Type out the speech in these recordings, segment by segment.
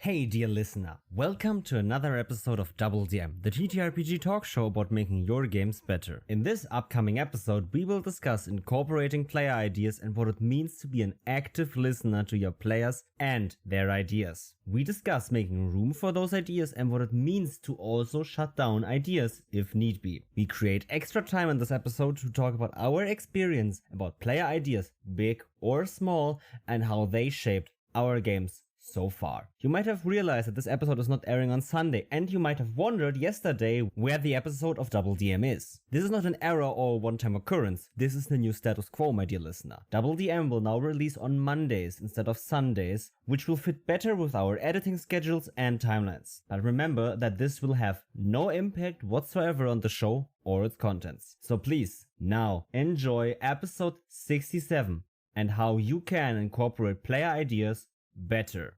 Hey dear listener, welcome to another episode of DoubleDM, the TTRPG talk show about making your games better. In this upcoming episode, we will discuss incorporating player ideas and what it means to be an active listener to your players and their ideas. We discuss making room for those ideas and what it means to also shut down ideas if need be. We create extra time in this episode to talk about our experience about player ideas, big or small, and how they shaped our games so far. You might have realized that this episode is not airing on Sunday, and you might have wondered yesterday where the episode of DoubleDM is. This is not an error or a one-time occurrence. This is the new status quo, my dear listener. DoubleDM will now release on Mondays instead of Sundays, which will fit better with our editing schedules and timelines. But remember that this will have no impact whatsoever on the show or its contents. So please, now enjoy episode 67 and how you can incorporate player ideas better.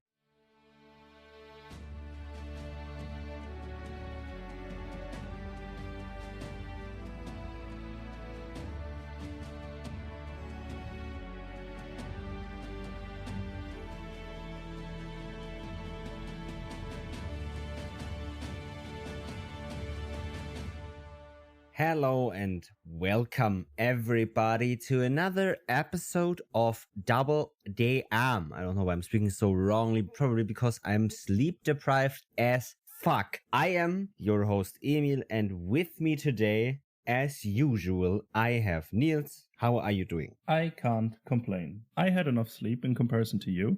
Hello and welcome everybody to another episode of DoubleDM. I don't know why I'm speaking so wrongly, probably because I'm sleep deprived as fuck. I am your host Emil, and with me today, as usual, I have Niels. How are you doing? I can't complain. I had enough sleep in comparison to you.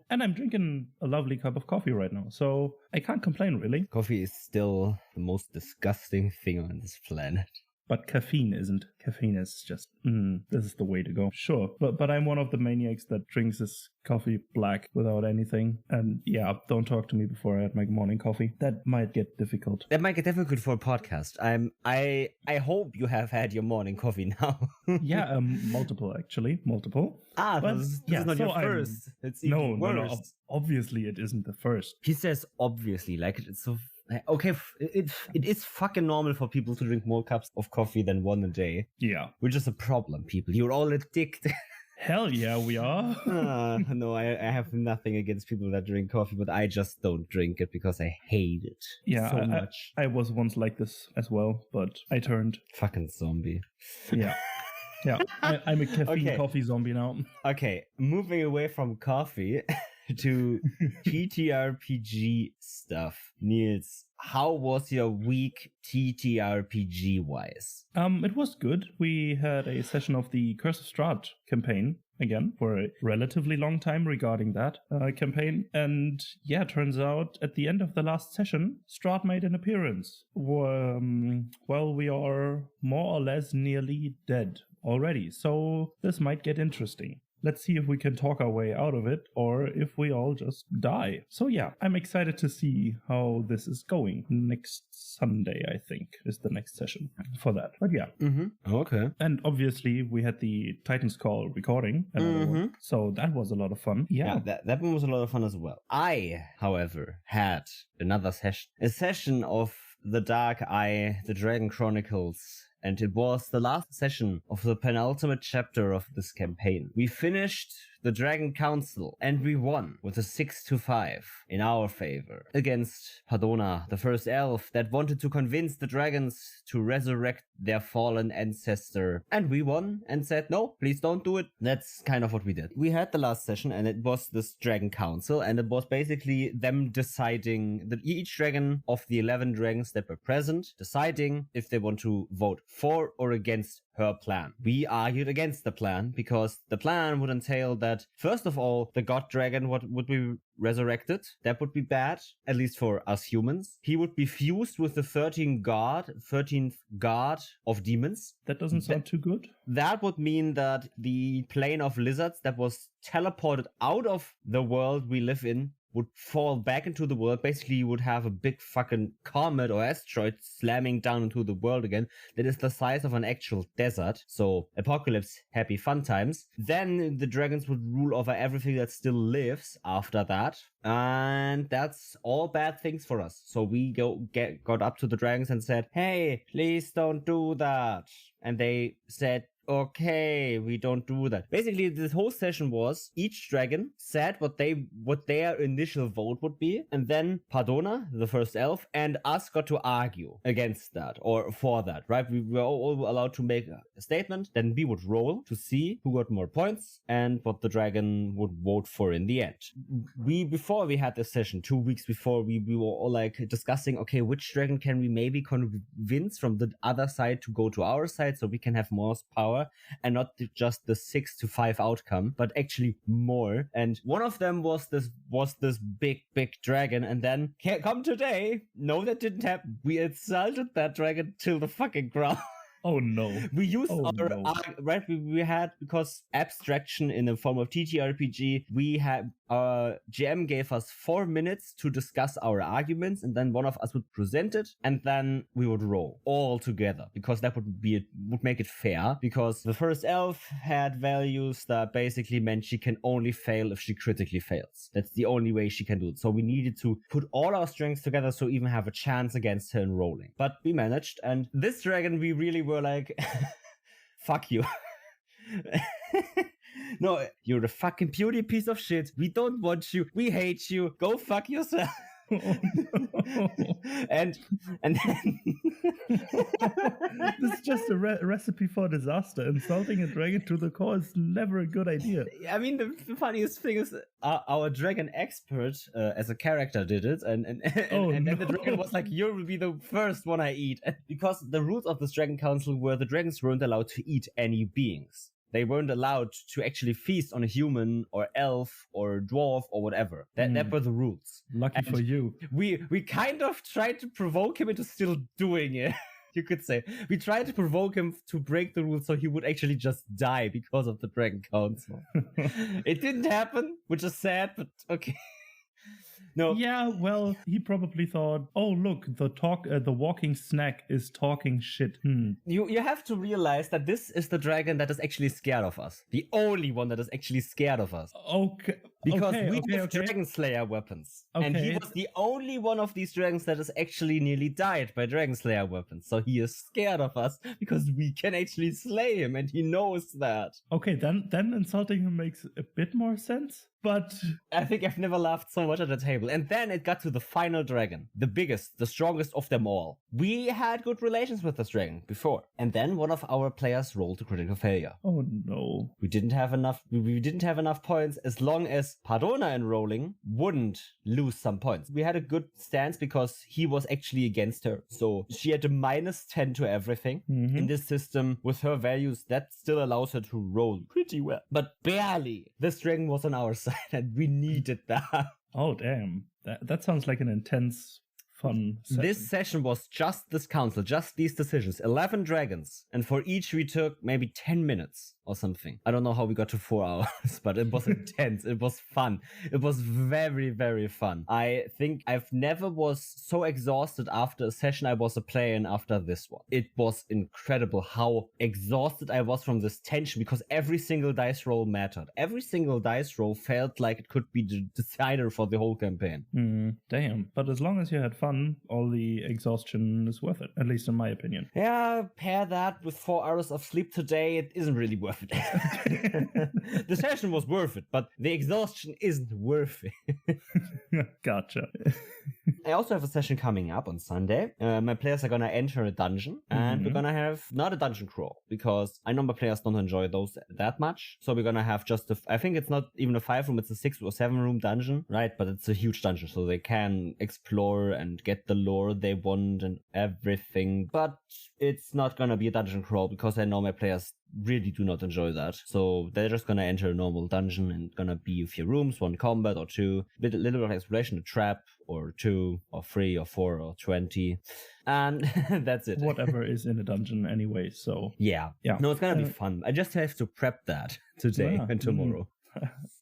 And I'm drinking a lovely cup of coffee right now. So I can't complain, really. Coffee is still the most disgusting thing on this planet. But caffeine isn't. Caffeine is just, this is the way to go. Sure. But I'm one of the maniacs that drinks his coffee black without anything. And yeah, don't talk to me before I had my morning coffee. That might get difficult. That might get difficult for a podcast. I hope you have had your morning coffee now. Yeah, multiple actually. Multiple. This is not your first. It's even worse. No. Obviously it isn't the first. He says obviously, like it's so... Okay, it is fucking normal for people to drink more cups of coffee than one a day. Yeah. Which is a problem, people. You're all addicted. Hell yeah, we are. No, I have nothing against people that drink coffee, but I just don't drink it because I hate it so much. I was once like this as well, but I turned... Fucking zombie. Yeah. Yeah, I'm a caffeine coffee zombie now. Okay, moving away from coffee... to TTRPG stuff. Niels, how was your week TTRPG-wise? It was good. We had a session of the Curse of Strahd campaign, again, for a relatively long time regarding that campaign. And yeah, turns out at the end of the last session, Strahd made an appearance. Well, we are more or less nearly dead already, so this might get interesting. Let's see if we can talk our way out of it, or if we all just die. So yeah, I'm excited to see how this is going. Next Sunday, I think, is the next session for that. But yeah. Mm-hmm. Okay. And obviously, we had the Titan's Call recording. One, so that was a lot of fun. Yeah, that one was a lot of fun as well. I, however, had another session. A session of The Dark Eye, The Dragon Chronicles. And it was the last session of the penultimate chapter of this campaign. We finished the Dragon Council, and we won with a 6-5 in our favor against Padona, the first elf that wanted to convince the dragons to resurrect their fallen ancestor. And we won and said, no, please don't do it. That's kind of what we did. We had the last session, and it was this Dragon Council, and it was basically them deciding that each dragon of the 11 dragons that were present, deciding if they want to vote for or against her plan. We argued against the plan because the plan would entail that, first of all, the god dragon would be resurrected. That would be bad, at least for us humans. He would be fused with the 13th god of demons. That doesn't sound too good. That would mean that the plane of lizards that was teleported out of the world we live in would fall back into the world. Basically, you would have a big fucking comet or asteroid slamming down into the world again that is the size of an actual desert. So, apocalypse, happy fun times. Then the dragons would rule over everything that still lives after that. And that's all bad things for us. So we got up to the dragons and said, hey, please don't do that. And they said, okay, we don't do that. Basically, this whole session was each dragon said what their initial vote would be, and then Padona, the first elf, and us got to argue against that or for that, right? We were all allowed to make a statement, then we would roll to see who got more points and what the dragon would vote for in the end. Before we had this session, 2 weeks before, we were all like discussing, okay, which dragon can we maybe convince from the other side to go to our side so we can have more power and not just the 6-5 outcome, but actually more. And one of them was this big dragon, and then come today, no, that didn't happen. We insulted that dragon till the fucking ground. Oh no. We used right, we had, because abstraction in the form of TTRPG, we had our GM gave us 4 minutes to discuss our arguments, and then one of us would present it, and then we would roll all together, because that would make it fair, because the first elf had values that basically meant she can only fail if she critically fails. That's the only way she can do it. So we needed to put all our strengths together so even have a chance against her in rolling. But we managed, and this dragon we really were like, fuck you. No, you're a fucking beauty piece of shit. We don't want you. We hate you. Go fuck yourself. Oh, no. and then this is just a recipe for disaster. Insulting a dragon to the core is never a good idea. I mean, the funniest thing is our dragon expert as a character did it, and then the dragon was like, you will be the first one I eat. Because the rules of this dragon council were the dragons weren't allowed to eat any beings. They weren't allowed to actually feast on a human or elf or dwarf or whatever. That were the rules. Lucky for you. We kind of tried to provoke him into still doing it. You could say. We tried to provoke him to break the rules so he would actually just die because of the Dragon Council. It didn't happen, which is sad, but okay. No. Yeah, well, he probably thought, oh, look, the walking snack is talking shit. You have to realize that this is the dragon that is actually scared of us. The only one that is actually scared of us. Okay. Because we have Dragon Slayer weapons. Okay. And he was the only one of these dragons that has actually nearly died by Dragon Slayer weapons. So he is scared of us because we can actually slay him, and he knows that. Okay, then insulting him makes a bit more sense. But I think I've never laughed so much at the table. And then it got to the final dragon, the biggest, the strongest of them all. We had good relations with this dragon before. And then one of our players rolled a critical failure. Oh no. We didn't have enough points, as long as Padona in rolling wouldn't lose some points. We had a good stance because he was actually against her. So she had a -10 to everything. Mm-hmm. In this system, with her values, that still allows her to roll pretty well. But barely. This dragon was on our side. And we needed that. Oh, damn. That sounds like an intense, fun session. This session was just this council, just these decisions. 11 dragons. And for each we took maybe 10 minutes or something. I don't know how we got to 4 hours, but it was intense. It was fun. It was very, very fun. I think I've never was so exhausted after a session I was a player in after this one. It was incredible how exhausted I was from this tension, because every single dice roll mattered. Every single dice roll felt like it could be the decider for the whole campaign. Damn. But as long as you had fun, all the exhaustion is worth it, at least in my opinion. Yeah, pair that with 4 hours of sleep today, it isn't really worth it. The session was worth it, but the exhaustion isn't worth it. Gotcha. I also have a session coming up on Sunday. My players are gonna enter a dungeon, and we're gonna have not a dungeon crawl, because I know my players don't enjoy those that much. So we're gonna have just I think it's not even a 5-room, it's a 6 or 7-room dungeon, right? But it's a huge dungeon, so they can explore and get the lore they want and everything. But it's not gonna be a dungeon crawl, because I know my players really do not enjoy that. So they're just gonna enter a normal dungeon, and gonna be a few rooms, 1 combat or 2, a little bit of exploration, a trap or 2 or 3 or 4 or 20, and that's it. Whatever is in a dungeon anyway. So yeah. No, it's gonna be fun. I just have to prep that today and tomorrow.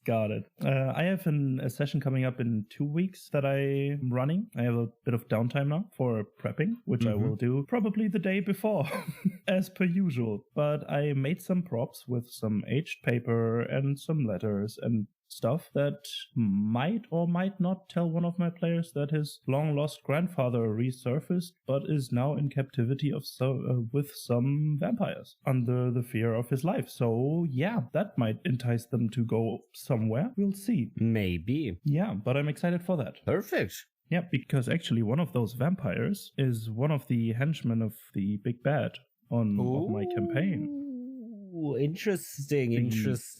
Got it. I have a session coming up in 2 weeks that I'm running. I have a bit of downtime now for prepping, which I will do probably the day before, as per usual. But I made some props with some aged paper and some letters and stuff that might or might not tell one of my players that his long-lost grandfather resurfaced, but is now in captivity with some vampires under the fear of his life. So yeah, that might entice them to go somewhere. We'll see. Maybe. Yeah, but I'm excited for that. Perfect. Yeah, because actually one of those vampires is one of the henchmen of the big bad of my campaign. Interesting.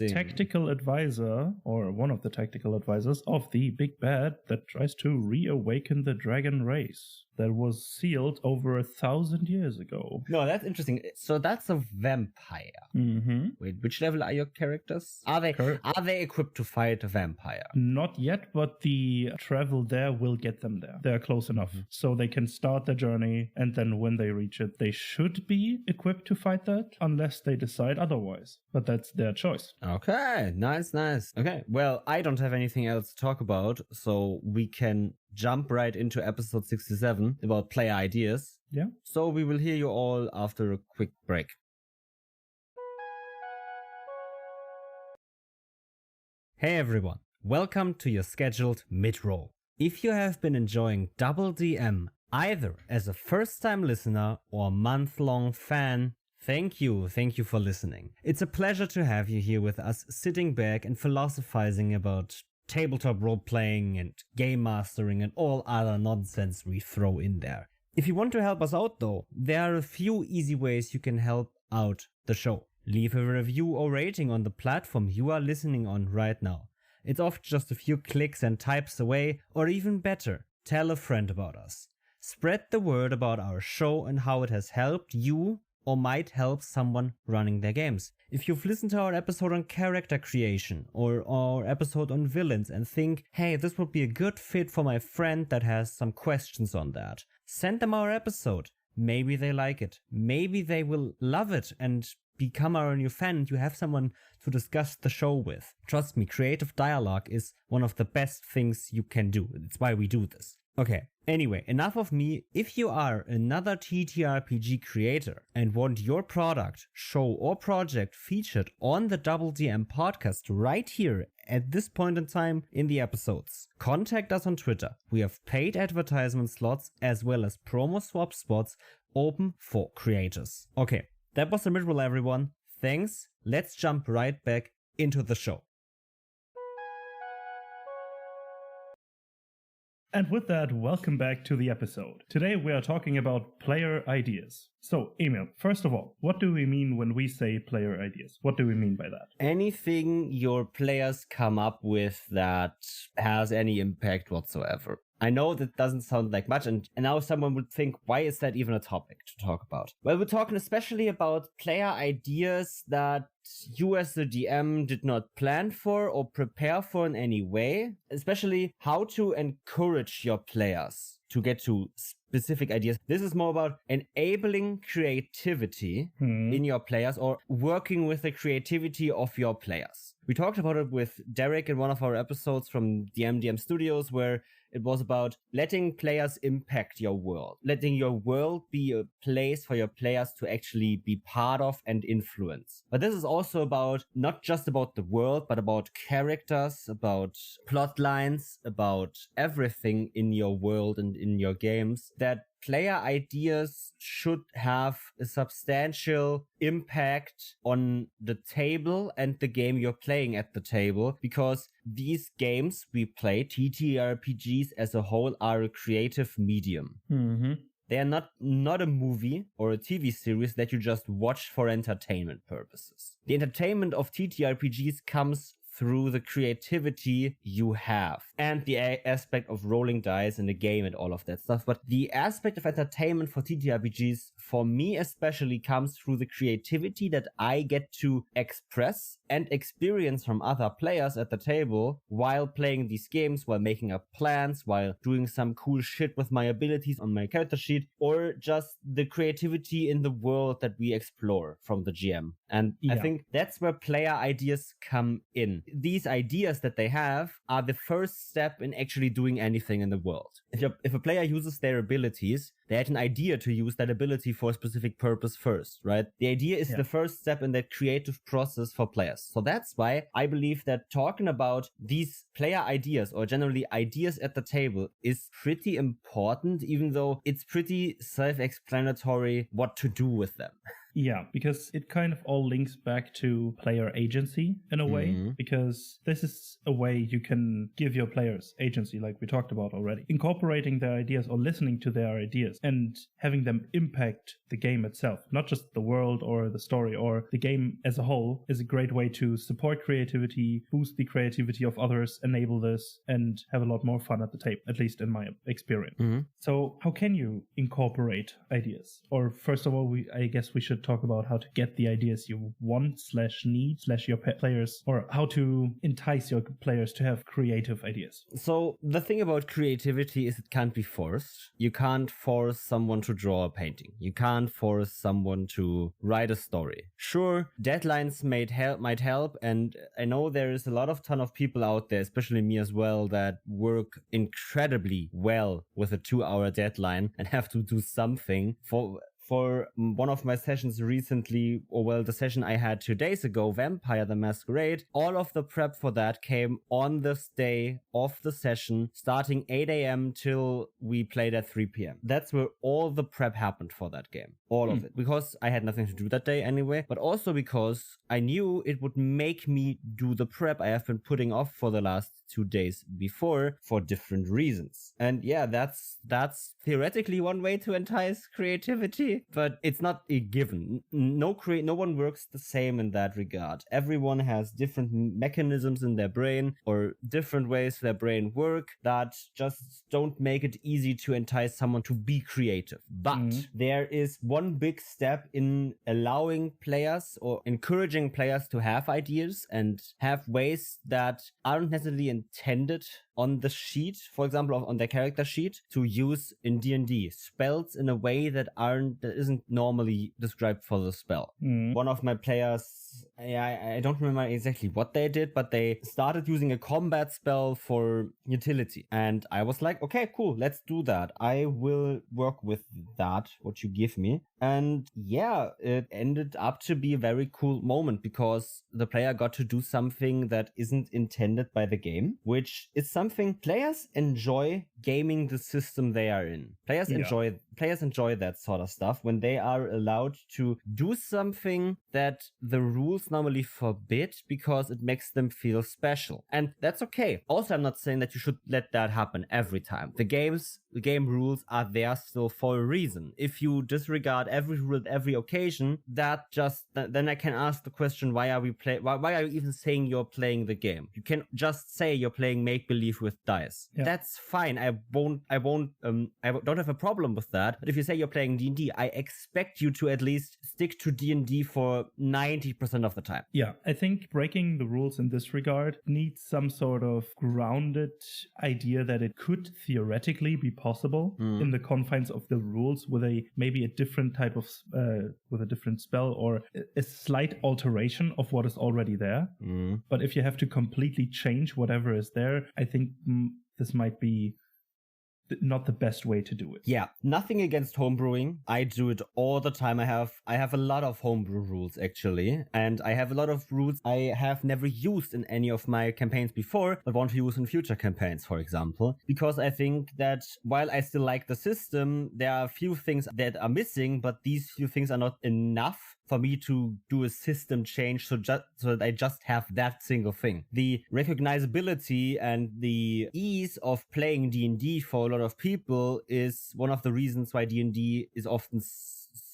Tactical advisor, or one of the tactical advisors of the big bad that tries to reawaken the dragon race that was sealed over 1,000 years ago. No, that's interesting. So that's a vampire. Mm-hmm. Wait, which level are your characters? Are they equipped to fight a vampire? Not yet, but the travel there will get them there. They're close enough. So they can start their journey, and then when they reach it, they should be equipped to fight that, unless they decide otherwise. But that's their choice. Okay, nice. Okay, well, I don't have anything else to talk about, so we can jump right into episode 67 about player ideas. Yeah. So we will hear you all after a quick break. Hey everyone, welcome to your scheduled mid-roll. If you have been enjoying DoubleDM either as a first-time listener or month-long fan, thank you for listening. It's a pleasure to have you here with us, sitting back and philosophizing about tabletop role-playing and game mastering and all other nonsense we throw in there. If you want to help us out though, there are a few easy ways you can help out the show. Leave a review or rating on the platform you are listening on right now. It's often just a few clicks and types away, or even better, tell a friend about us. Spread the word about our show and how it has helped you or might help someone running their games. If you've listened to our episode on character creation or our episode on villains and think, hey, this would be a good fit for my friend that has some questions on that, send them our episode. Maybe they like it. Maybe they will love it and become our new fan and you have someone to discuss the show with. Trust me, creative dialogue is one of the best things you can do. It's why we do this. Okay, anyway, enough of me. If you are another TTRPG creator and want your product, show or project featured on the DoubleDM podcast right here at this point in time in the episodes, contact us on Twitter. We have paid advertisement slots as well as promo swap spots open for creators. Okay, that was the mid-roll, everyone. Thanks. Let's jump right back into the show. And with that, welcome back to the episode. Today we are talking about player ideas. So, Emil, first of all, what do we mean when we say player ideas? What do we mean by that? Anything your players come up with that has any impact whatsoever. I know that doesn't sound like much, and now someone would think, why is that even a topic to talk about? Well, we're talking especially about player ideas that you as the DM did not plan for or prepare for in any way, especially how to encourage your players to get to specific ideas. This is more about enabling creativity in your players or working with the creativity of your players. We talked about it with Derek in one of our episodes from DMDM Studios, where it was about letting players impact your world, letting your world be a place for your players to actually be part of and influence. But this is also about not just about the world, but about characters, about plot lines, about everything in your world and in your games, that player ideas should have a substantial impact on the table and the game you're playing at the table, because these games we play, TTRPGs as a whole, are a creative medium. They are not a movie or a TV series that you just watch for entertainment purposes. The entertainment of TTRPGs comes through the creativity you have and the aspect of rolling dice in the game and all of that stuff. But the aspect of entertainment for TTRPGs, for me especially, comes through the creativity that I get to express and experience from other players at the table while playing these games, while making up plans, while doing some cool shit with my abilities on my character sheet, or just the creativity in the world that we explore from the GM. And I think that's where player ideas come in. These ideas that they have are the first step in actually doing anything in the world. If a player uses their abilities, they had an idea to use that ability for a specific purpose first, right? The idea is the first step in that creative process for players. success. So that's why I believe that talking about these player ideas or generally ideas at the table is pretty important, even though it's pretty self-explanatory what to do with them. Yeah, because it kind of all links back to player agency in a way, because this is a way you can give your players agency, like we talked about already. Incorporating their ideas or listening to their ideas and having them impact the game itself, not just the world or the story or the game as a whole, is a great way to support creativity, boost the creativity of others, enable this, and have a lot more fun at the table, at least in my experience. So how can you incorporate ideas? Or first of all, I guess we should talk about how to get the ideas you want / need / your players, or how to entice your players to have creative ideas. So the thing about creativity is it can't be forced. You can't force someone to draw a painting. You can't force someone to write a story. Sure, deadlines might help, and I know there is a ton of people out there, especially me as well, that work incredibly well with a 2-hour deadline and have to do something. For one of my sessions recently, the session I had 2 days ago, Vampire the Masquerade, all of the prep for that came on this day of the session, starting 8 a.m. till we played at 3 p.m. That's where all the prep happened for that game. All of it. Because I had nothing to do that day anyway, but also because I knew it would make me do the prep I have been putting off for the last 2 days before for different reasons. And yeah, that's theoretically one way to entice creativity, but it's not a given. No one works the same in that regard. Everyone has different mechanisms in their brain or different ways their brain work that just don't make it easy to entice someone to be creative. But there is one big step in allowing players or encouraging players to have ideas and have ways that aren't necessarily intended on the sheet, for example, on their character sheet, to use in D&D. Spells in a way that isn't normally described for the spell. One of my players, I don't remember exactly what they did, but they started using a combat spell for utility. And I was like, okay, cool, let's do that. I will work with that, what you give me. And yeah, it ended up to be a very cool moment because the player got to do something that isn't intended by the game, which is something players enjoy gaming the system they are in. Players enjoy that sort of stuff when they are allowed to do something that the rules normally forbid because it makes them feel special. And that's okay. Also, I'm not saying that you should let that happen every time. The game rules are there still for a reason. If you disregard every rule at every occasion, then I can ask the question, why are you even saying you're playing the game? You can just say you're playing make-believe with dice. Yeah. That's fine. I don't have a problem with that. But if you say you're playing D&D, I expect you to at least stick to D&D for 90% of the time. Yeah, I think breaking the rules in this regard needs some sort of grounded idea that it could theoretically be possible in the confines of the rules with maybe a different type of with a different spell or a slight alteration of what is already there. But if you have to completely change whatever is there, I think this might be not the best way to do it. Yeah, nothing against homebrewing. I do it all the time. I have a lot of homebrew rules actually, and I have a lot of rules I have never used in any of my campaigns before, but want to use in future campaigns, for example, because I think that while I still like the system, there are a few things that are missing, but these few things are not enough for me to do a system change so that I just have that single thing. The recognizability and the ease of playing D&D for a lot of people is one of the reasons why D&D is often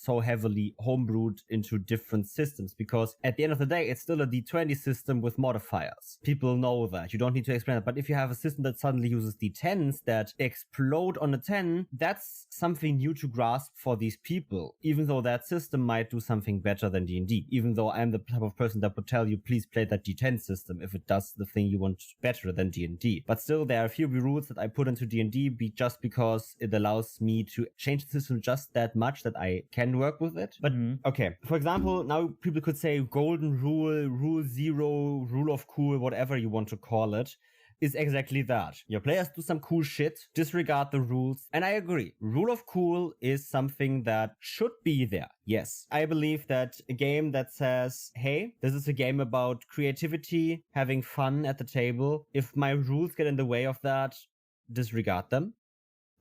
so heavily homebrewed into different systems, because at the end of the day, it's still a D20 system with modifiers. People know that. You don't need to explain it. But if you have a system that suddenly uses D10s that explode on a 10, that's something new to grasp for these people, even though that system might do something better than D&D, even though I'm the type of person that would tell you, please play that D10 system if it does the thing you want better than D&D. But still, there are a few rules that I put into D&D just because it allows me to change the system just that much that I can work with it. But okay, for example, now people could say golden rule, rule zero, rule of cool, whatever you want to call it. is exactly that. Your players do some cool shit, disregard the rules, and I agree. Rule of cool is something that should be there. Yes, I believe that a game that says, hey, this is a game about creativity, having fun at the table. If my rules get in the way of that, disregard them.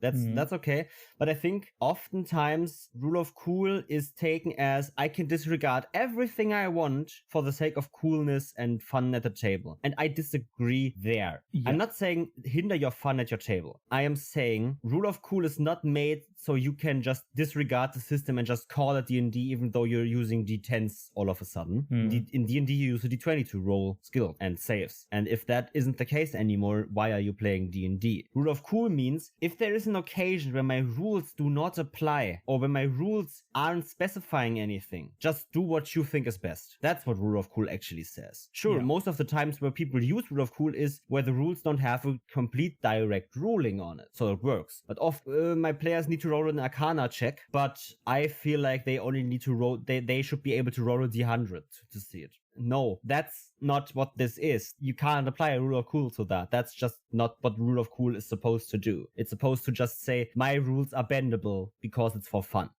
That's okay. But I think oftentimes rule of cool is taken as I can disregard everything I want for the sake of coolness and fun at the table. And I disagree there. Yeah. I'm not saying hinder your fun at your table. I am saying rule of cool is not made so you can just disregard the system and just call it D&D even though you're using D10s all of a sudden. In D&D you use a D20 to roll skill and saves. And if that isn't the case anymore, why are you playing D&D? Rule of cool means if there is an occasion where my rules do not apply or when my rules aren't specifying anything, just do what you think is best. That's what rule of cool actually says. Sure, most of the times where people use rule of cool is where the rules don't have a complete direct ruling on it, so it works. But often my players need to roll an Arcana check, but I feel like they only need to roll, they should be able to roll a D100 to see it. No, that's not what this is. You can't apply a rule of cool to that. That's just not what rule of cool is supposed to do. It's supposed to just say, my rules are bendable because it's for fun.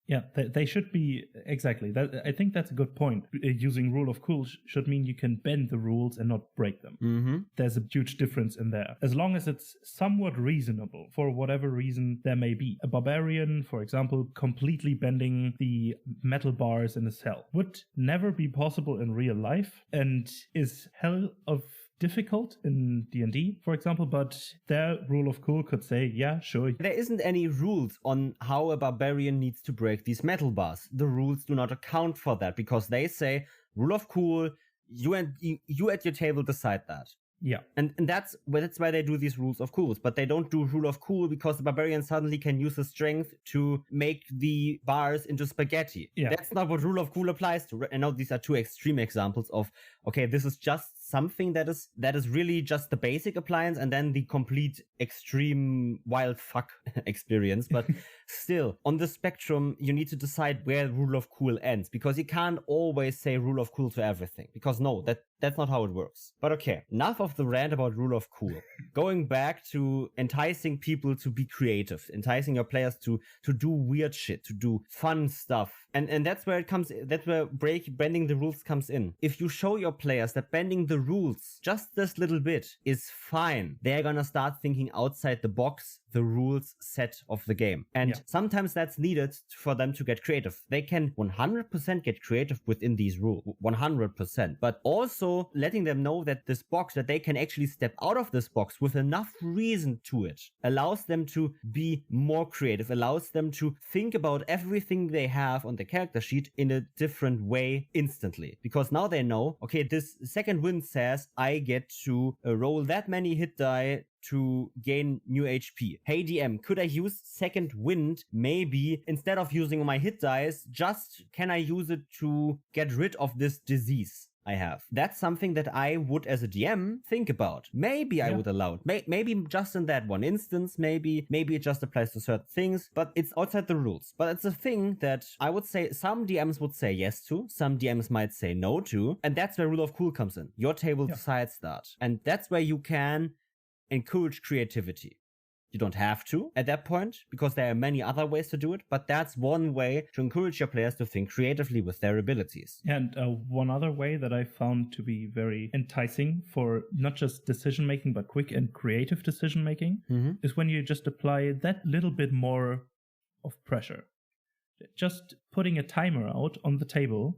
Yeah, they should be, exactly. I think that's a good point. Using rule of cool should mean you can bend the rules and not break them. There's a huge difference in there. As long as it's somewhat reasonable, for whatever reason there may be. A barbarian, for example, completely bending the metal bars in a cell would never be possible in real life and is hell of difficult in D&D, for example, but their rule of cool could say, yeah, sure. There isn't any rules on how a barbarian needs to break these metal bars. The rules do not account for that because they say, rule of cool, you at your table decide that. Yeah. And that's why they do these rules of cools, but they don't do rule of cool because the barbarian suddenly can use his strength to make the bars into spaghetti. Yeah. That's not what rule of cool applies to. I know these are two extreme examples of, okay, this is just something that is really just the basic appliance and then the complete extreme wild fuck experience. But still, on the spectrum, you need to decide where rule of cool ends because you can't always say rule of cool to everything because no, that's not how it works. But okay, enough of the rant about rule of cool. Going back to enticing people to be creative, enticing your players to do weird shit, to do fun stuff. And that's where bending the rules comes in. If you show your players that bending the rules just this little bit is fine, they're gonna start thinking outside the box, the rules set of the game. And sometimes that's needed for them to get creative. They can 100% get creative within these rules, 100%. But also letting them know that this box, that they can actually step out of this box with enough reason to it, allows them to be more creative, allows them to think about everything they have on the character sheet in a different way instantly. Because now they know, okay, this second wind says I get to roll that many hit die to gain new HP. Hey DM, could I use second wind maybe instead of using my hit dice, just can I use it to get rid of this disease I have? That's something that I would as a DM think about. Maybe I would allow it. Maybe just in that one instance, maybe it just applies to certain things, but it's outside the rules. But it's a thing that I would say some DMs would say yes to, some DMs might say no to, and that's where rule of cool comes in. Your table decides that. And that's where you can encourage creativity. You don't have to at that point because there are many other ways to do it, but that's one way to encourage your players to think creatively with their abilities. And one other way that I found to be very enticing for not just decision making, but quick and creative decision making is when you just apply that little bit more of pressure. Just putting a timer out on the table,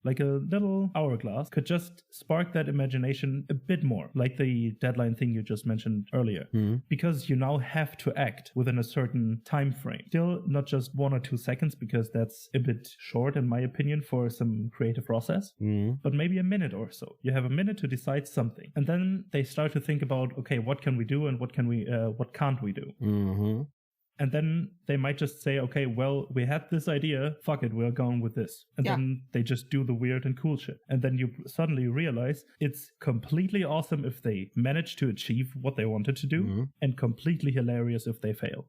like a little hourglass, could just spark that imagination a bit more, like the deadline thing you just mentioned earlier. Because you now have to act within a certain time frame. Still not just 1 or 2 seconds, because that's a bit short in my opinion for some creative process, but maybe a minute or so. You have a minute to decide something, and then they start to think about, okay, what can we do and what can't we do? And then they might just say, okay, well, we had this idea, fuck it, we're going with this. And then they just do the weird and cool shit. And then you suddenly realize it's completely awesome if they manage to achieve what they wanted to do, and completely hilarious if they fail.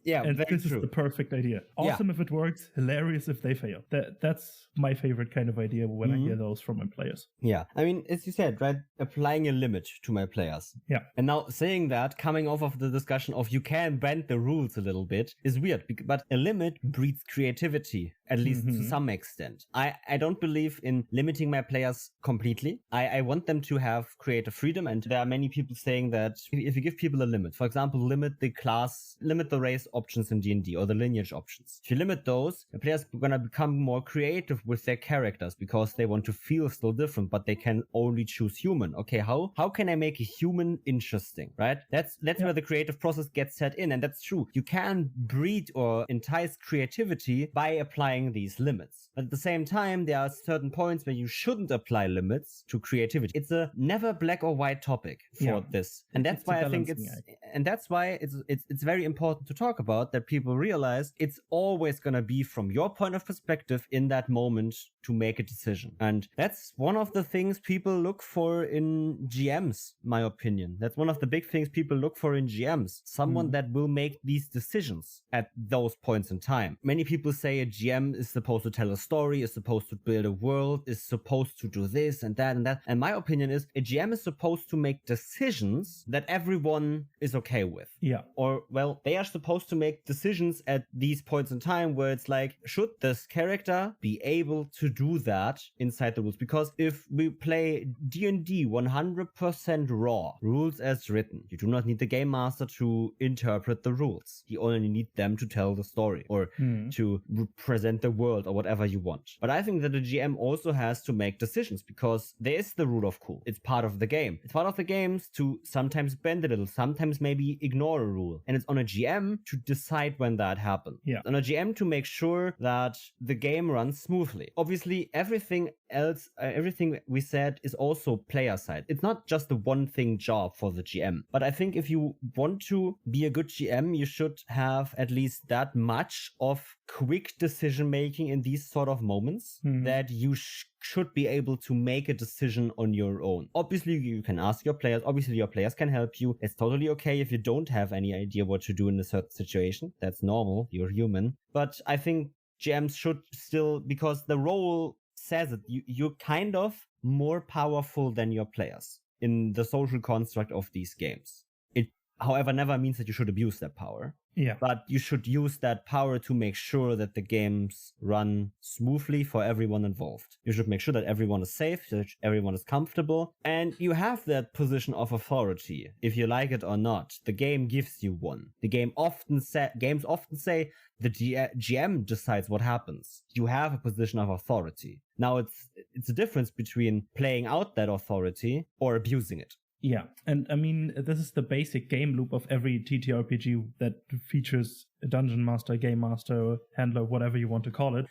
Yeah, and this true. is the perfect idea. Awesome if it works, hilarious if they fail. That's my favorite kind of idea when I hear those from my players. Yeah, I mean, as you said, right, applying a limit to my players. Yeah. And now saying that, coming off of the discussion of you can bend the rules a little bit, is weird, but a limit breeds creativity, at least to some extent. I don't believe in limiting my players completely. I want them to have creative freedom, and there are many people saying that if you give people a limit, for example, limit the race options in D&D or the lineage options. If you limit those, the players are going to become more creative with their characters because they want to feel still different, but they can only choose human. Okay, how can I make a human interesting, right? That's where the creative process gets set in, and that's true. You can breed or entice creativity by applying these limits. But at the same time, there are certain points where you shouldn't apply limits to creativity. It's a never black or white topic for this. And that's why I think it's very important to talk about, that people realize it's always going to be from your point of perspective in that moment to make a decision. And that's one of the things people look for in GMs, my opinion. That's one of the big things people look for in GMs. Someone that will make these decisions at those points in time. Many people say a GM is supposed to tell a story, is supposed to build a world, is supposed to do this and that and that. And my opinion is a GM is supposed to make decisions that everyone is okay with. Yeah. Or, well, they are supposed to make decisions at these points in time where it's like, should this character be able to do that inside the rules? Because if we play D&D 100% raw, rules as written, you do not need the game master to interpret the rules. You only need them to tell the story or to represent the world or whatever you want. But I think that the GM also has to make decisions, because there is the rule of cool. It's part of the game. It's part of the games to sometimes bend a little, sometimes maybe ignore a rule. And it's on a GM to decide when that happens. Yeah. On a GM to make sure that the game runs smoothly. Obviously, everything else, everything we said is also player side. It's not just a one thing job for the GM. But I think if you want to be a good GM, you should have at least that much of quick decision making in these sort of moments that you should be able to make a decision on your own. Obviously, you can ask your players. Obviously, your players can help you. It's totally okay if you don't have any idea what to do in a certain situation. That's normal. You're human. But I think GMs should still, because the role says it, you're kind of more powerful than your players in the social construct of these games. It, however, never means that you should abuse that power. Yeah. But you should use that power to make sure that the games run smoothly for everyone involved. You should make sure that everyone is safe, that everyone is comfortable, and you have that position of authority, if you like it or not. The game gives you one. The game games often say the GM decides what happens. You have a position of authority. Now it's a difference between playing out that authority or abusing it. Yeah, and I mean, this is the basic game loop of every TTRPG that features a dungeon master, game master, handler, whatever you want to call it,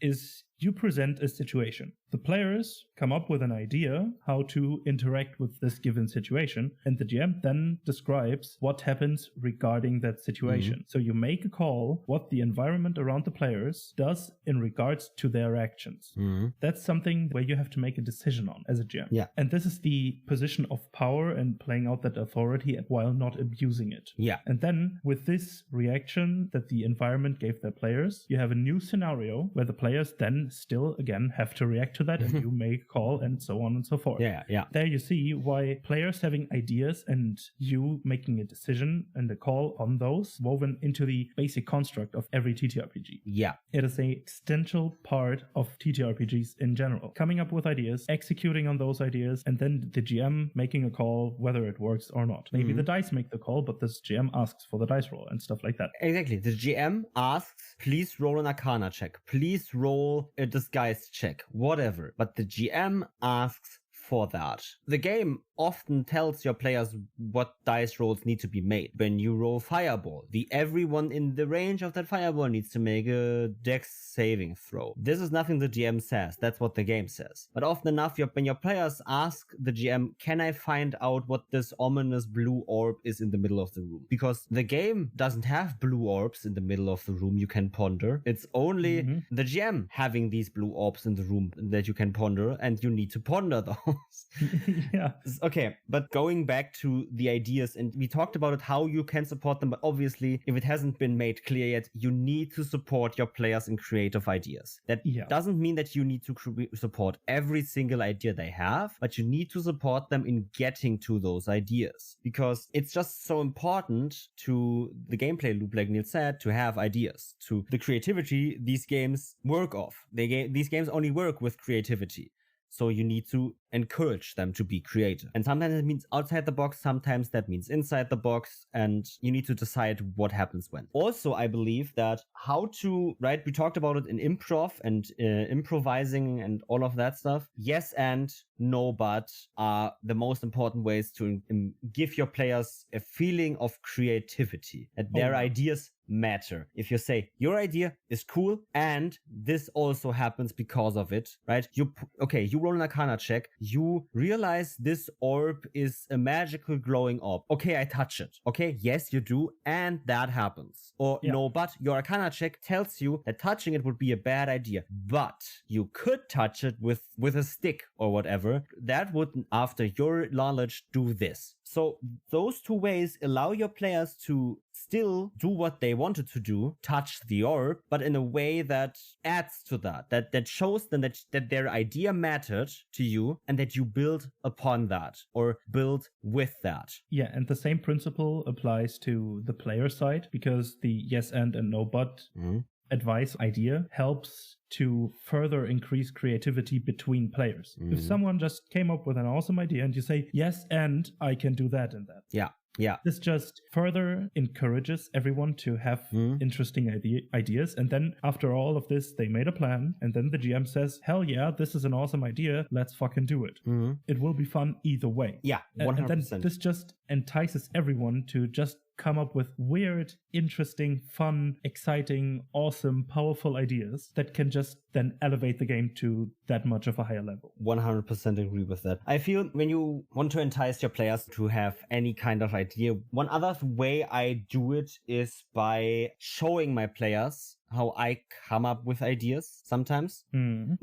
is you present a situation. The players come up with an idea how to interact with this given situation, and the GM then describes what happens regarding that situation. So you make a call what the environment around the players does in regards to their actions. That's something where you have to make a decision on as a GM. Yeah. And this is the position of power and playing out that authority while not abusing it. Yeah. And then with this reaction that the environment gave their players, you have a new scenario where the players then still again have to react to that, and you make a call and so on and so forth. Yeah. There you see why players having ideas and you making a decision and a call on those woven into the basic construct of every TTRPG. Yeah. It is a essential part of TTRPGs in general. Coming up with ideas, executing on those ideas, and then the GM making a call whether it works or not. Maybe the dice make the call, but this GM asks for the dice roll and stuff like that. Exactly. The GM asks, please roll an Arcana check. Please roll a disguise check. Whatever. But the GM asks for that. The game often tells your players what dice rolls need to be made. When you roll Fireball, everyone in the range of that Fireball needs to make a Dex saving throw. This is nothing the GM says, that's what the game says. But often enough, when your players ask the GM, can I find out what this ominous blue orb is in the middle of the room? Because the game doesn't have blue orbs in the middle of the room you can ponder. It's only the GM having these blue orbs in the room that you can ponder, and you need to ponder those. Yeah. Okay, but going back to the ideas, and we talked about it, how you can support them, but obviously, if it hasn't been made clear yet, you need to support your players in creative ideas. That doesn't mean that you need to support every single idea they have, but you need to support them in getting to those ideas, because it's just so important to the gameplay loop, like Neil said, to have ideas, to the creativity these games work off. These games only work with creativity. So you need to encourage them to be creative. And sometimes it means outside the box, sometimes that means inside the box, and you need to decide what happens when. Also, I believe that we talked about it in improv and improvising and all of that stuff. Yes and no but are the most important ways to give your players a feeling of creativity, that their ideas matter. If you say your idea is cool and this also happens because of it, right? You roll an Arcana check, you realize this orb is a magical glowing orb. Okay, I touch it. Okay, yes, you do, and that happens. Or no, but your Arcana check tells you that touching it would be a bad idea, but you could touch it with a stick or whatever. That would, after your knowledge, do this. So those two ways allow your players to still do what they wanted to do, touch the orb, but in a way that adds to that shows them that their idea mattered to you and that you build upon that or build with that. Yeah, and the same principle applies to the player side, because the yes and no but advice idea helps to further increase creativity between players. If someone just came up with an awesome idea and you say, yes, and I can do that and that. Yeah. This just further encourages everyone to have interesting ideas. And then after all of this, they made a plan. And then the GM says, hell yeah, this is an awesome idea. Let's fucking do it. It will be fun either way. Yeah, 100%. And then this just entices everyone to just come up with weird, interesting, fun, exciting, awesome, powerful ideas that can just then elevate the game to that much of a higher level. 100% agree with that. I feel when you want to entice your players to have any kind of idea, one other way I do it is by showing my players how I come up with ideas sometimes.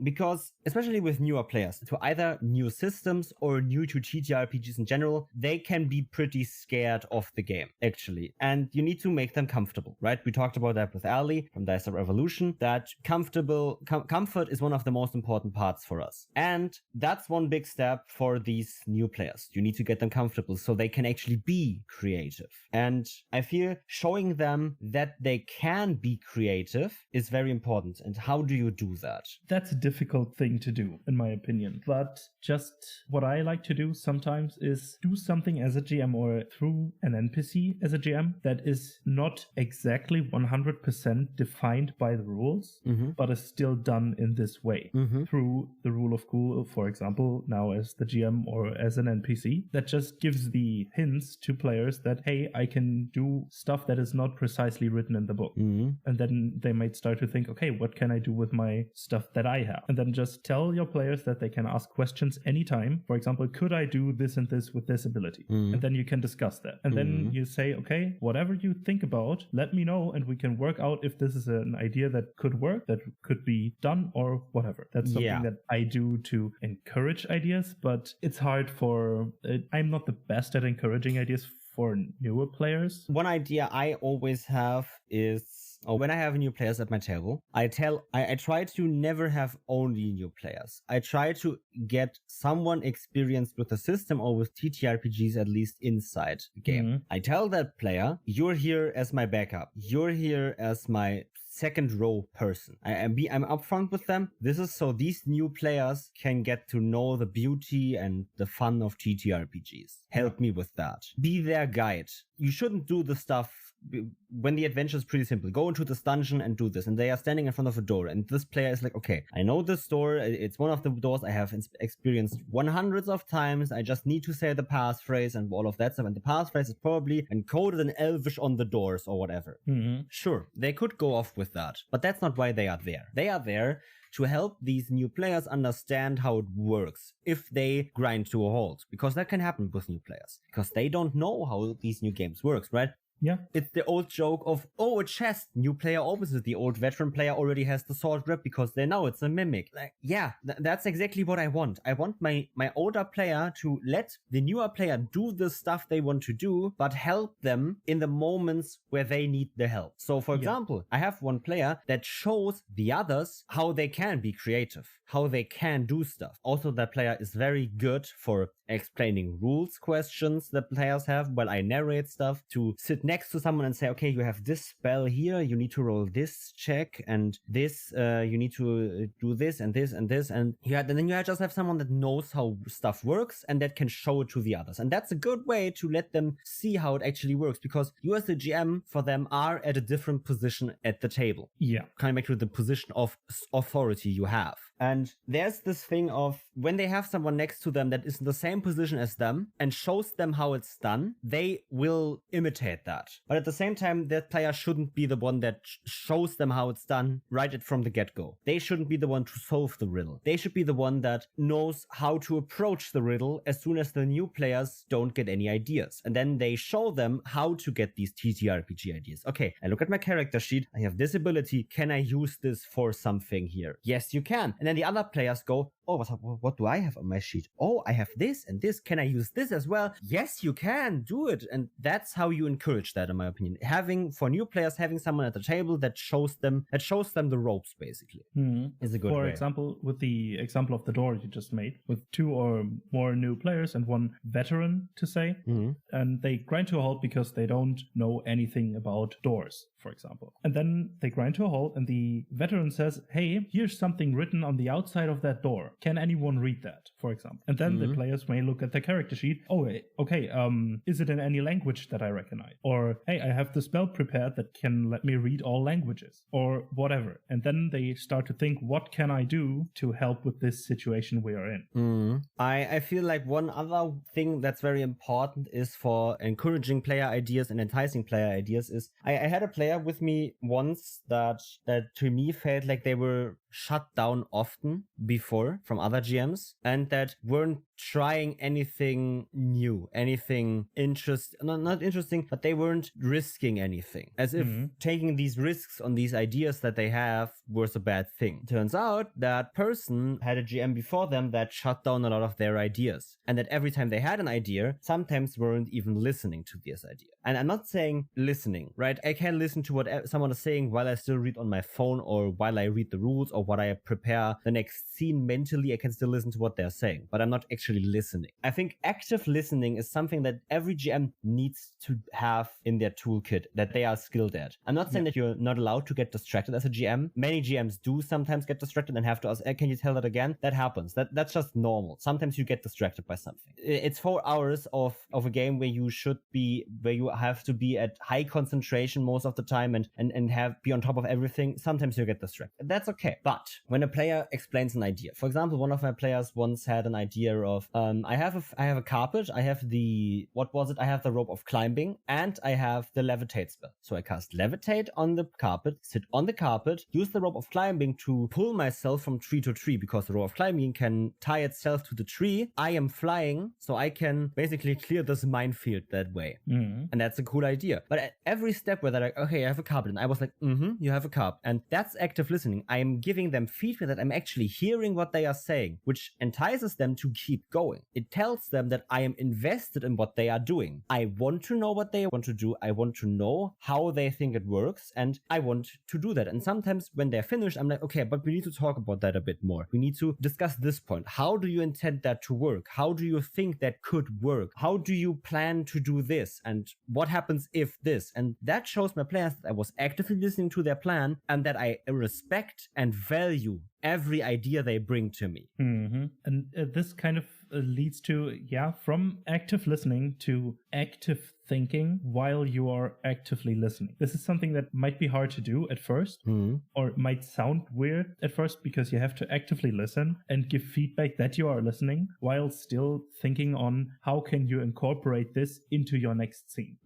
Because especially with newer players, to either new systems or new to TTRPGs in general, they can be pretty scared of the game, actually. And you need to make them comfortable, right? We talked about that with Ali from Dice Up Revolution, that comfort is one of the most important parts for us. And that's one big step for these new players. You need to get them comfortable so they can actually be creative. And I feel showing them that they can be creative is very important. And how do you do that? That's a difficult thing to do, in my opinion. But just what I like to do sometimes is do something as a GM or through an NPC as a GM that is not exactly 100% defined by the rules, but is still done in this way. Through the rule of cool, for example, now as the GM or as an NPC, that just gives the hints to players that, hey, I can do stuff that is not precisely written in the book. And then they might start to think, okay, what can I do with my stuff that I have? And then just tell your players that they can ask questions anytime. For example, could I do this and this with this ability? And then you can discuss that. And then you say, okay, whatever you think about, let me know, and we can work out if this is an idea that could work, that could be done, or whatever. That's something that I do to encourage ideas, but it's hard I'm not the best at encouraging ideas for newer players. One idea I always have is, when I have new players at my table, I try to never have only new players. I try to get someone experienced with the system or with TTRPGs at least inside the game. I tell that player, you're here as my backup. You're here as my second row person. I'm upfront with them. This is so these new players can get to know the beauty and the fun of TTRPGs. Help me with that. Be their guide. You shouldn't do the stuff when the adventure is pretty simple, go into this dungeon and do this, and they are standing in front of a door, and this player is like, okay, I know this door, it's one of the doors I have experienced hundreds of times, I just need to say the passphrase and all of that stuff, and the passphrase is probably encoded in Elvish on the doors or whatever. Sure, they could go off with that, but that's not why they are there. They are there to help these new players understand how it works if they grind to a halt, because that can happen with new players, because they don't know how these new games works, right? Yeah. It's the old joke of, oh, a chest, new player opens it, the old veteran player already has the sword grip because they know it's a mimic. Like, yeah, that's exactly what I want. I want my older player to let the newer player do the stuff they want to do, but help them in the moments where they need the help. So, for example, I have one player that shows the others how they can be creative, how they can do stuff. Also, that player is very good for explaining rules questions that players have while I narrate stuff, to sit next to someone and say, okay, you have this spell here, you need to roll this check, and this, you need to do this and this and this, and then you just have someone that knows how stuff works and that can show it to the others. And that's a good way to let them see how it actually works, because you as the GM for them are at a different position at the table. Yeah. Coming back to the position of authority you have. And there's this thing of when they have someone next to them that is in the same position as them and shows them how it's done, they will imitate that. But at the same time, that player shouldn't be the one that shows them how it's done right from the get-go. They shouldn't be the one to solve the riddle. They should be the one that knows how to approach the riddle as soon as the new players don't get any ideas. And then they show them how to get these TTRPG ideas. Okay, I look at my character sheet, I have this ability, can I use this for something here? Yes, you can. And then the other players go, oh, what do I have on my sheet? Oh, I have this and this. Can I use this as well? Yes, you can. Do it. And that's how you encourage that, in my opinion. For new players, having someone at the table that shows them the ropes, basically, is a good way. For example, with the example of the door you just made, with 2 or more new players and 1 veteran, to say, and they grind to a halt because they don't know anything about doors, for example. And then they grind to a halt and the veteran says, hey, here's something written on the outside of that door. Can anyone read that, for example? And then the players may look at the character sheet. Oh, okay, is it in any language that I recognize? Or, hey, I have the spell prepared that can let me read all languages, or whatever. And then they start to think, what can I do to help with this situation we are in? I feel like one other thing that's very important is for encouraging player ideas and enticing player ideas is, I had a player with me once that to me felt like they were shut down often before from other GMs, and that weren't trying anything new, anything not interesting, but they weren't risking anything, as if taking these risks on these ideas that they have was a bad thing. Turns out that person had a GM before them that shut down a lot of their ideas, and that every time they had an idea, sometimes weren't even listening to this idea. And I'm not saying listening, right? I can listen to what someone is saying while I still read on my phone, or while I read the rules, or while I prepare the next scene mentally, I can still listen to what they're saying, but I'm not actually listening. I think active listening is something that every GM needs to have in their toolkit, that they are skilled at. I'm not saying that you're not allowed to get distracted as a GM. Many GMs do sometimes get distracted and have to ask, can you tell that again? That happens. That's just normal. Sometimes you get distracted by something. It's 4 hours of a game where you have to be at high concentration most of the time and be on top of everything. Sometimes you get distracted. That's okay. But when a player explains an idea, for example, one of my players once had an idea of, I have a carpet, I have the rope of climbing, and I have the levitate spell. So I cast levitate on the carpet, sit on the carpet, use the rope of climbing to pull myself from tree to tree, because the rope of climbing can tie itself to the tree. I am flying, so I can basically clear this minefield that way. And that's a cool idea. But at every step where they're like, okay, I have a carpet, and I was like, you have a carpet. And that's active listening. I am giving them feedback that I'm actually hearing what they are saying, which entices them to keep going. It tells them that I am invested in what they are doing. I want to know what they want to do. I want to know how they think it works, and I want to do that. And sometimes when they're finished, I'm like, okay, but we need to talk about that a bit more. We need to discuss this point. How do you intend that to work? How do you think that could work? How do you plan to do this? And what happens if this? And that shows my players that I was actively listening to their plan, and that I respect and value every idea they bring to me. And this kind of leads to, from active listening to active thinking while you are actively listening. This is something that might be hard to do at first, or it might sound weird at first because you have to actively listen and give feedback that you are listening while still thinking on how can you incorporate this into your next scene.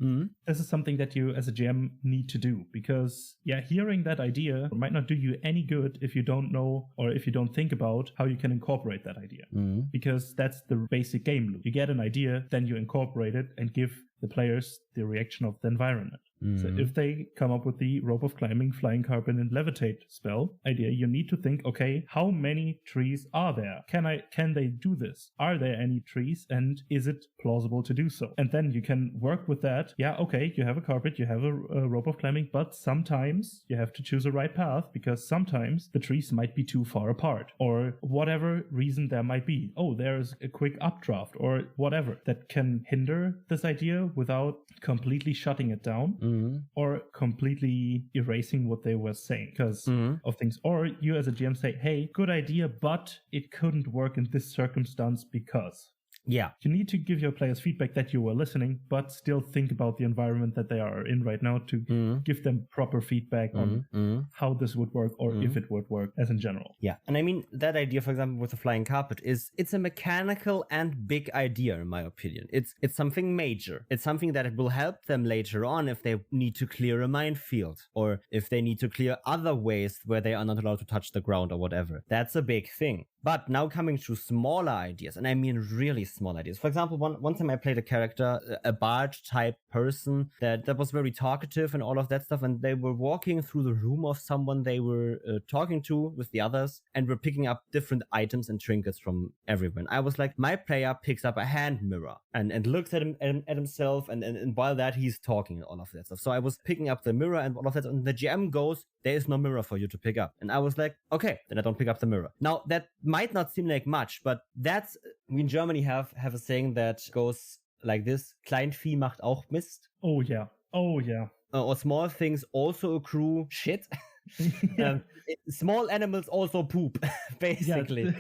This is something that you as a GM need to do because, hearing that idea might not do you any good if you don't know or if you don't think about how you can incorporate that idea. Because that's the basic game loop. You get an idea, then you incorporate it and give the players the reaction of the environment. So if they come up with the rope of climbing, flying carbon, and levitate spell idea, you need to think, okay, how many trees are there? Can they do this? Are there any trees? And is it plausible to do so? And then you can work with that. Okay, you have a carpet, you have a rope of climbing, but sometimes you have to choose a right path because sometimes the trees might be too far apart or whatever reason there might be. Oh, there's a quick updraft or whatever that can hinder this idea without completely shutting it down. Or completely erasing what they were saying because of things. Or you as a GM say, hey, good idea, but it couldn't work in this circumstance because. You need to give your players feedback that you were listening, but still think about the environment that they are in right now to give them proper feedback on how this would work or if it would work as in general. And I mean, that idea, for example, with the flying carpet it's a mechanical and big idea, in my opinion. It's something major. It's something that will help them later on if they need to clear a minefield or if they need to clear other ways where they are not allowed to touch the ground or whatever. That's a big thing. But now coming to smaller ideas, and I mean really small ideas. For example, one time I played a character, a bard type person that was very talkative and all of that stuff, and they were walking through the room of someone they were talking to with the others and were picking up different items and trinkets from everyone. I was like, my player picks up a hand mirror and looks at himself and while that he's talking and all of that stuff. So I was picking up the mirror and all of that, and the GM goes, there is no mirror for you to pick up. And I was like, okay, then I don't pick up the mirror. Now that might not seem like much, but we in Germany have a saying that goes like this: Kleinvieh macht auch Mist. Oh yeah. Or small things also accrue shit. Small animals also poop, basically.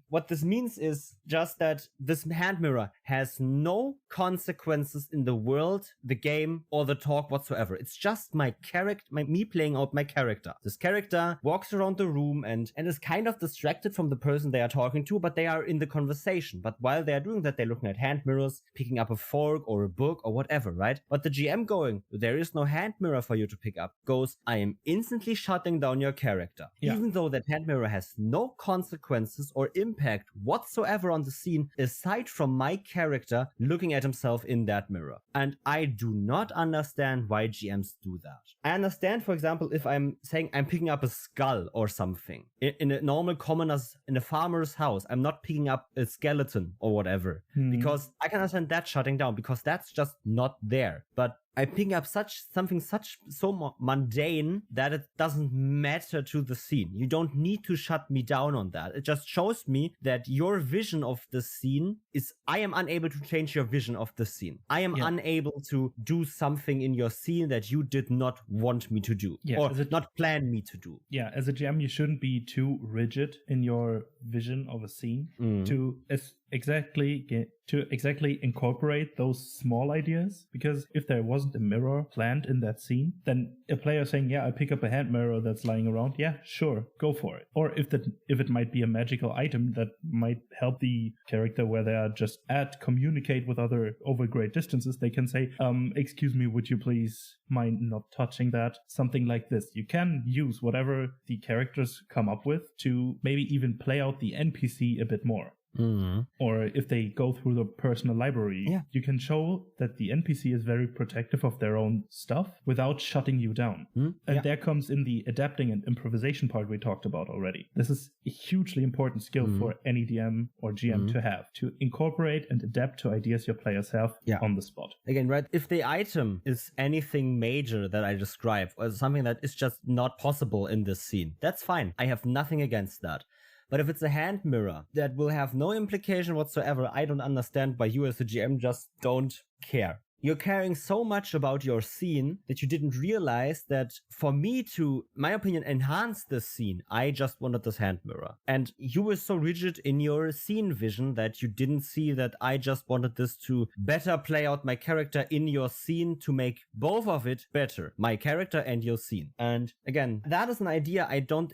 What this means is just that this hand mirror has no consequences in the world, the game, or the talk whatsoever. It's just my character, me playing out my character. This character walks around the room and is kind of distracted from the person they are talking to, but they are in the conversation. But while they are doing that, they're looking at hand mirrors, picking up a fork or a book or whatever, right? But the GM going, there is no hand mirror for you to pick up, goes, I am instantly shutting down your character. Even though that hand mirror has no consequences or impact whatsoever on the scene, aside from my character looking at himself in that mirror. And I do not understand why GMs do that. I understand, for example, if I'm saying I'm picking up a skull or something. In a normal commoner's, in a farmer's house, I'm not picking up a skeleton or whatever. Because I can understand that shutting down, because that's just not there. But I pick up something so mundane that it doesn't matter to the scene. You don't need to shut me down on that. It just shows me that your vision of the scene is, I am unable to change your vision of the scene. I am unable to do something in your scene that you did not want me to do or not plan me to do. As a GM, you shouldn't be too rigid in your vision of a scene to exactly incorporate those small ideas, because if there wasn't a mirror planned in that scene, then a player saying, I pick up a hand mirror that's lying around, sure, go for it. Or if it might be a magical item that might help the character where they are just communicate with other over great distances, they can say, excuse me, would you please mind not touching that? Something like this. You can use whatever the characters come up with to maybe even play out the NPC a bit more. Or if they go through the personal library, you can show that the NPC is very protective of their own stuff without shutting you down. And there comes in the adapting and improvisation part we talked about already. This is a hugely important skill for any DM or GM to have, to incorporate and adapt to ideas your players have on the spot. Again, right, if the item is anything major that I describe, or something that is just not possible in this scene, that's fine. I have nothing against that. But if it's a hand mirror that will have no implication whatsoever, I don't understand why you as a GM just don't care. you're caring so much about your scene that you didn't realize that for me to, my opinion, enhance this scene, I just wanted this hand mirror. And you were so rigid in your scene vision that you didn't see that I just wanted this to better play out my character in your scene to make both of it better, my character and your scene. And again, that is an idea I don't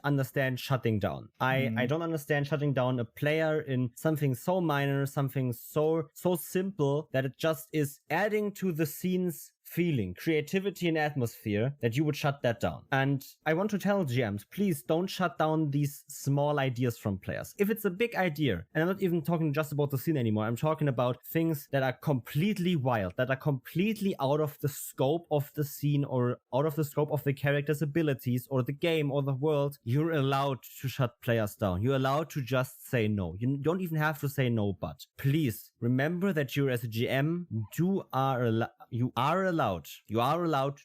understand shutting down. I don't understand shutting down a player in something so minor, something so simple that it just is adding to the scene's feeling, creativity, and atmosphere, that you would shut that down. And I want to tell GMs, please don't shut down these small ideas from players. If it's a big idea, and I'm not even talking just about the scene anymore, I'm talking about things that are completely wild, that are completely out of the scope of the scene or out of the scope of the character's abilities or the game or the world, you're allowed to shut players down. You're allowed to just say no. You don't even have to say no, but please remember that you as a GM, you are allowed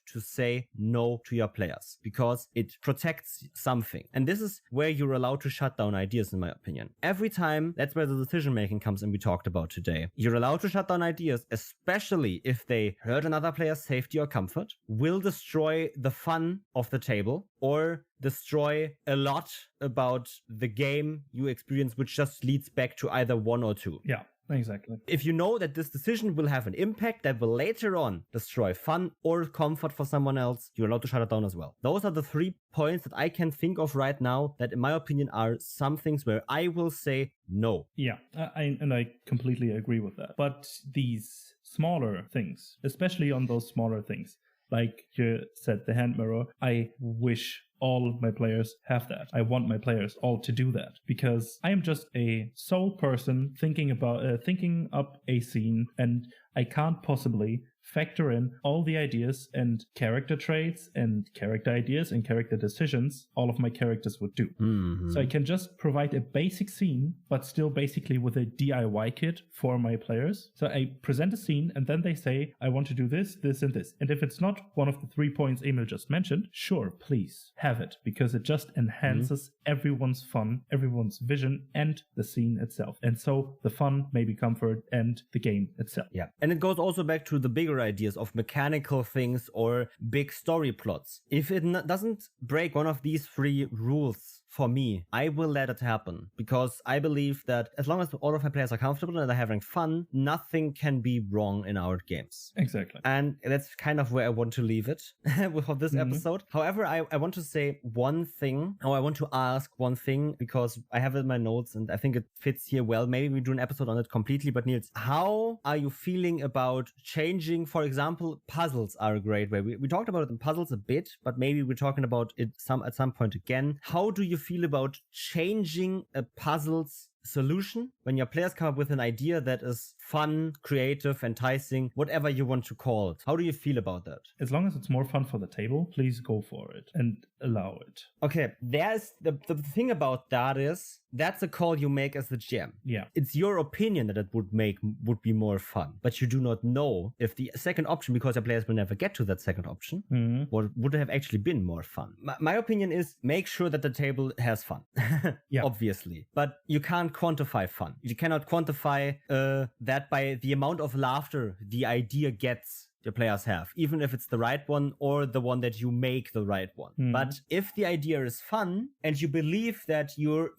to say no to your players because it protects something. And this is where you're allowed to shut down ideas, in my opinion. Every time, that's where the decision making comes in, we talked about today. You're allowed to shut down ideas, especially if they hurt another player's safety or comfort, will destroy the fun of the table, or destroy a lot about the game you experience, which just leads back to either one or two. Yeah. Exactly. If you know that this decision will have an impact that will later on destroy fun or comfort for someone else, you're allowed to shut it down as well. Those are the 3 points that I can think of right now that, in my opinion, are some things where I will say no. Yeah, I completely agree with that. But these smaller things, especially on those smaller things, like you said, the hand mirror, I wish all my players have that. I want my players all to do that because I am just a sole person thinking up a scene, and I can't possibly factor in all the ideas and character traits and character ideas and character decisions all of my characters would do. Mm-hmm. So I can just provide a basic scene, but still basically with a DIY kit for my players. So I present a scene and then they say, I want to do this, this, and this. And if it's not one of the 3 points Emil just mentioned, sure, please have it, because it just enhances everyone's fun, everyone's vision, and the scene itself. And so the fun, maybe comfort, and the game itself. Yeah. And it goes also back to the bigger ideas of mechanical things or big story plots. If it doesn't break one of these 3 rules, for me, I will let it happen, because I believe that as long as all of my players are comfortable and they're having fun, nothing can be wrong in our games. Exactly. And that's kind of where I want to leave it for this episode. However, I want to say one thing, or I want to ask one thing, because I have it in my notes and I think it fits here well. Maybe we do an episode on it completely, but Niels, how are you feeling about changing, for example, puzzles are a great way. We talked about it in puzzles a bit, but maybe we're talking about it at some point again. How do you feel about changing a puzzle's solution when your players come up with an idea that is fun, creative, enticing, whatever you want to call it? How do you feel about that? As long as it's more fun for the table, please go for it and allow it. Okay, there's the thing about that is that's a call you make as the GM. Yeah. It's your opinion that it would be more fun, but you do not know if the second option, because your players will never get to that second option, would have actually been more fun. My opinion is make sure that the table has fun. Yeah. Obviously. But you can't quantify fun. You cannot quantify that by the amount of laughter the idea gets your players have, even if it's the right one or the one that you make the right one. But if the idea is fun and you believe that your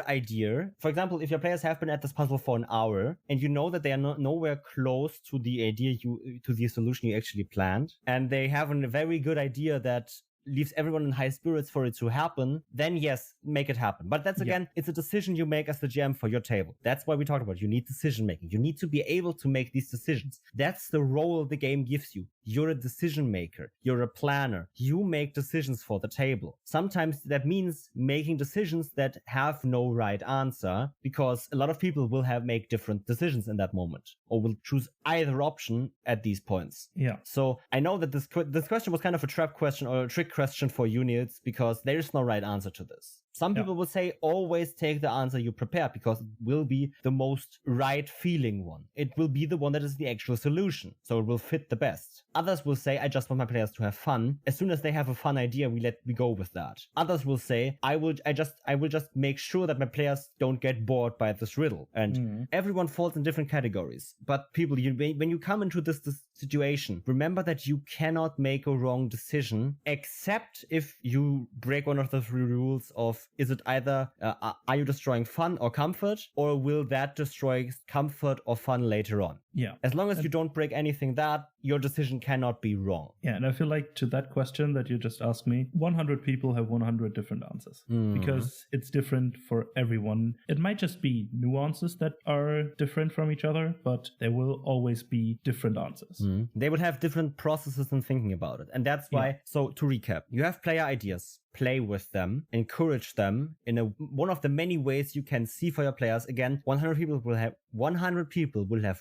idea, for example, if your players have been at this puzzle for an hour and you know that they are nowhere close to the idea to the solution you actually planned, and they have a very good idea that leaves everyone in high spirits for it to happen, then yes, make it happen. But that's again, it's a decision you make as the GM for your table. That's why we talked about you need decision making. You need to be able to make these decisions. That's the role the game gives you. You're a decision maker. You're a planner. You make decisions for the table. Sometimes that means making decisions that have no right answer, because a lot of people will make different decisions in that moment, or will choose either option at these points. Yeah. So I know that this question was kind of a trap question or a trick question for you, Niels, because there is no right answer to this. Some people will say always take the answer you prepare because it will be the most right feeling one. It will be the one that is the actual solution, so it will fit the best. Others will say, I just want my players to have fun. As soon as they have a fun idea, we go with that. Others will say, I will just make sure that my players don't get bored by this riddle. And everyone falls in different categories. But people, when you come into this situation, remember that you cannot make a wrong decision, except if you break one of the three rules of, is it either, are you destroying fun or comfort, or will that destroy comfort or fun later on? Yeah. As long as you don't break anything that, your decision cannot be wrong. Yeah, and I feel like to that question that you just asked me, 100 people have 100 different answers because it's different for everyone. It might just be nuances that are different from each other, but there will always be different answers. They will have different processes in thinking about it. And that's why, so to recap, you have player ideas. Play with them, encourage them in one of the many ways you can see for your players. Again, 100 people will have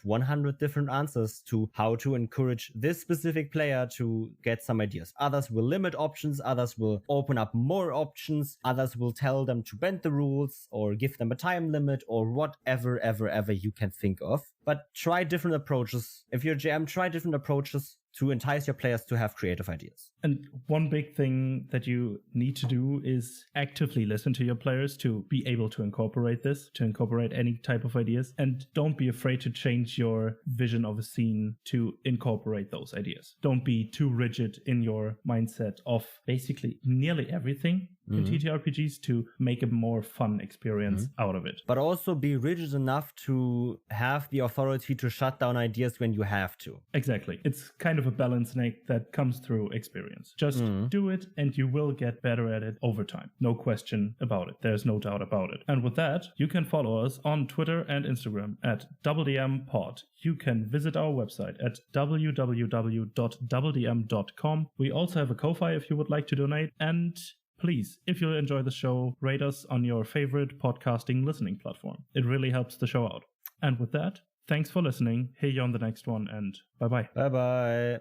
100 different answers to how to encourage this specific player to get some ideas. Others will limit options, others will open up more options, others will tell them to bend the rules or give them a time limit or whatever ever you can think of. But try different approaches. If you're GM, try different approaches to entice your players to have creative ideas. And one big thing that you need to do is actively listen to your players to be able to incorporate this, to incorporate any type of ideas. And don't be afraid to change your vision of a scene to incorporate those ideas. Don't be too rigid in your mindset of basically nearly everything in TTRPGs to make a more fun experience out of it. But also be rigid enough to have the authority to shut down ideas when you have to. Exactly. It's kind of a balancing act that comes through experience. Just do it and you will get better at it over time. No question about it. There's no doubt about it. And with that, you can follow us on Twitter and Instagram at DoubleDMPod. You can visit our website at www.doubledm.com. We also have a Ko-Fi if you would like to donate. And please, if you enjoy the show, rate us on your favorite podcasting listening platform. It really helps the show out. And with that, thanks for listening. Hear you on the next one, and bye-bye. Bye-bye.